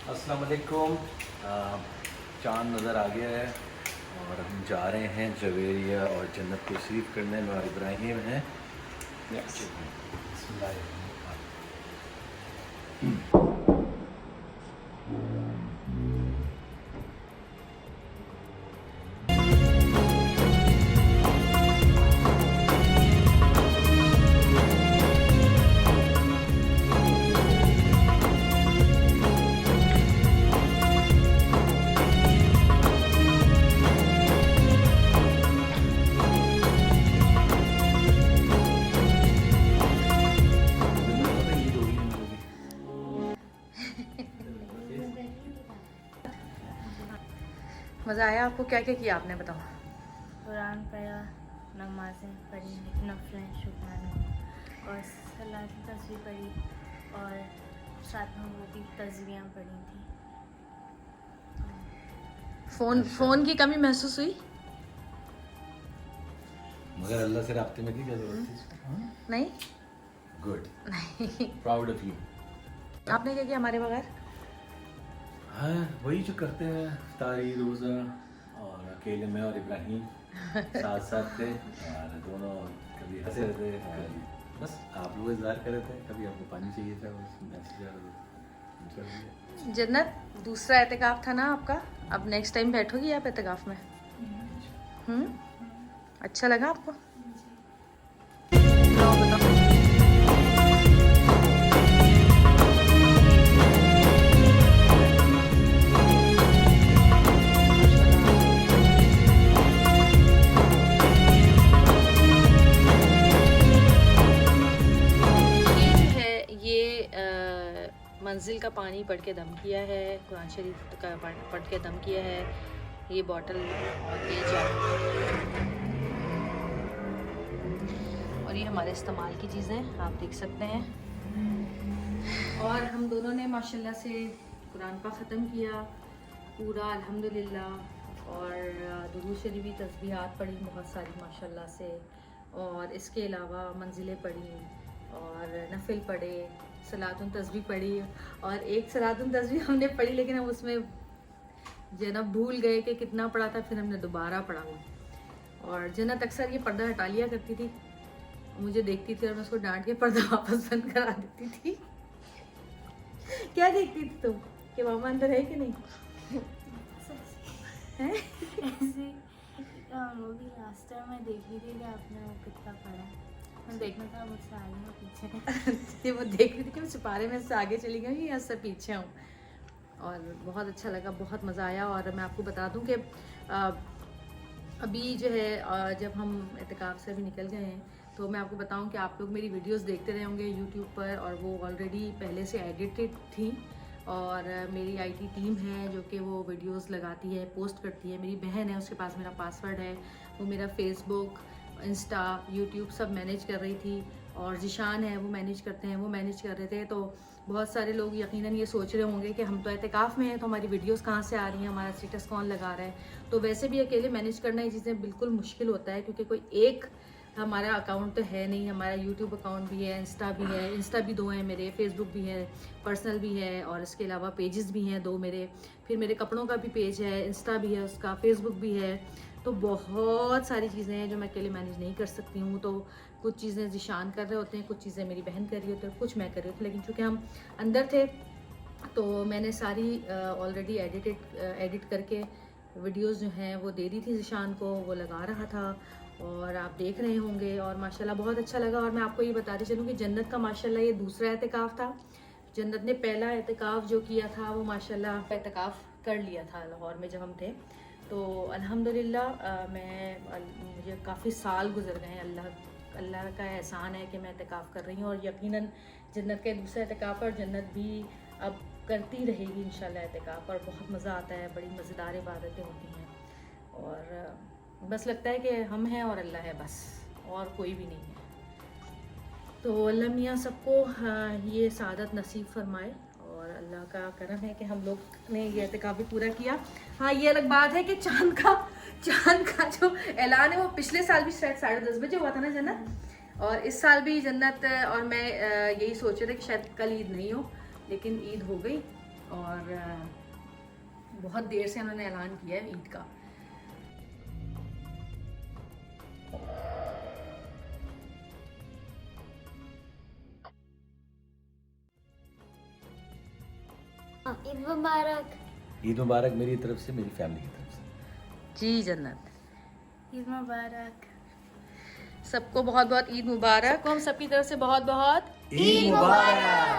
अस्सलाम वालेकुम। चाँद नज़र आ गया है और हम जा रहे हैं जवेरिया और जन्नत को रिसीव करने में। और इब्राहिम हैं। यस। मज़ा आया आपको? क्या क्या किया आपने बताओ? कुरान पढ़ा, नमाज़ें पढ़ी, नफलें शुक्राना और सलात तस्वीर पढ़ी और साथ में वो भी तस्वीरें पढ़ी थी। फ़ोन की कमी महसूस हुई? मगर अल्लाह से राब्ते में की क्या ज़रूरत थी? नहीं गुड, नहीं। Proud of you. आपने क्या किया हमारे बगैर? हाँ, वही जो करते हैं, इफ्तारी, रोज़ा। और अकेले मैं और इब्राहिम साथ साथ थे और दोनों कभी हंसे रहते, कभी बस आप लोग इंतज़ार कर रहे थे, कभी आपको पानी चाहिए था, बस मैसेज आ रहा था। जन्नत, दूसरा एहतिकाफ था ना आपका? अब नेक्स्ट टाइम बैठोगी आप एहतिकाफ में? अच्छा लगा आपको? बताओ बताओ। मंजिल का पानी पढ़ के दम किया है, कुरान शरीफ का पढ़ के दम किया है। ये बॉटल और ये जार और ये हमारे इस्तेमाल की चीज़ें आप देख सकते हैं। और हम दोनों ने माशाल्लाह से कुरान पाक ख़त्म किया पूरा अल्हम्दुलिल्लाह। और दुरूद शरीफ तस्बीहात पढ़ी बहुत सारी माशाल्लाह से। और इसके अलावा मंजिलें पढ़ी और नफिल पढ़े, सलातुन तस्बीह पढ़ी। और एक सलातुन तस्बीह हमने पढ़ी लेकिन हम उसमें जन्नत भूल गए कि कितना पढ़ा था, फिर हमने दोबारा पढ़ा वो। और जन्नत अक्सर ये पर्दा हटा लिया करती थी, मुझे देखती थी और मैं उसको डांट के पर्दा वापस बंद करा देती थी। क्या देखती थी तुम कि मामा अंदर है कि नहीं? है? ऐसे वो भी लास्ट टाइम मैं देख रही थी कि आपने वो कितना पढ़ा, मैं देखना था मुझसे आगे में पीछे। वो देख रही थी कि मैं सिपारे में से आगे चली गई या से पीछे हूँ। और बहुत अच्छा लगा, बहुत मज़ा आया। और मैं आपको बता दूं कि अभी जो है जब हम एहतिकाफ से अभी निकल गए हैं तो मैं आपको बताऊं कि आप लोग मेरी वीडियोस देखते रहे होंगे यूट्यूब पर, और वो ऑलरेडी पहले से एडिटेड थी। और मेरी आईटी टीम है जो कि वो वीडियोस लगाती है, पोस्ट करती है। मेरी बहन है, उसके पास मेरा पासवर्ड है, वो मेरा फेसबुक, इंस्टा, यूट्यूब सब मैनेज कर रही थी। और जिशान है वो मैनेज करते हैं, वो मैनेज कर रहे थे। तो बहुत सारे लोग यकीनन ये सोच रहे होंगे कि हम तो एहतिकाफ में हैं तो हमारी वीडियोस कहाँ से आ रही हैं, हमारा स्टेटस कौन लगा रहा है। तो वैसे भी अकेले मैनेज करना ये चीज़ें बिल्कुल मुश्किल होता है, क्योंकि कोई एक हमारा अकाउंट तो है नहीं। हमारा यूट्यूब अकाउंट भी है, इंस्टा भी है, इंस्टा भी 2 हैं मेरे, फेसबुक भी है, पर्सनल भी है, और इसके अलावा पेजेस भी हैं 2 मेरे। फिर मेरे कपड़ों का भी पेज है, इंस्टा भी है उसका, फेसबुक भी है। तो बहुत सारी चीज़ें हैं जो मैं अकेले मैनेज नहीं कर सकती हूँ। तो कुछ चीज़ें जिशान कर रहे होते हैं, कुछ चीज़ें मेरी बहन कर रही होती है, कुछ मैं कर रही होती हूँ। लेकिन चूँकि हम अंदर थे तो मैंने सारी ऑलरेडी एडिट करके वीडियोस जो हैं वो दे दी थी जिशान को, वो लगा रहा था और आप देख रहे होंगे। और माशाल्लाह बहुत अच्छा लगा। और मैं आपको ये बताती चलूँ कि जन्नत का माशाल्लाह ये दूसरा एहतिकाफ था। जन्नत ने पहला एहतिकाफ जो किया था वो माशाल्लाह एहतिकाफ कर लिया था लाहौर में जब हम थे। तो अल्हम्दुलिल्लाह मुझे काफ़ी साल गुजर गए हैं। अल्लाह का एहसान है कि मैं एहतिकाफ कर रही हूँ। और यकीनन जन्नत का दूसरा एहतिकाफ और जन्नत भी अब करती रहेगी इंशाल्लाह एहतिकाफ। और बहुत मज़ा आता है, बड़ी मज़ेदार इबादतें होती हैं। और बस लगता है कि हम हैं और अल्लाह है, बस और कोई भी नहीं है। तो अल्लाह मियाँ सबको ये सादत नसीब फरमाए। और अल्लाह का करम है कि हम लोग ने ये एहतिकाफ भी पूरा किया। हाँ, ये अलग बात है कि चांद का जो ऐलान है वो पिछले साल भी शायद 10:30 बजे हुआ था ना जन्नत। और इस साल भी जन्नत और मैं यही सोच रहे थे कि शायद कल ईद नहीं हो, लेकिन ईद हो गई। और बहुत देर से उन्होंने ऐलान किया है ईद का। ईद मुबारक। ईद मुबारक मेरी तरफ से, मेरी फैमिली की तरफ से। जी जन्नत, ईद मुबारक। सबको बहुत बहुत ईद मुबारक। सबको हम सबकी तरफ से बहुत बहुत ईद मुबारक।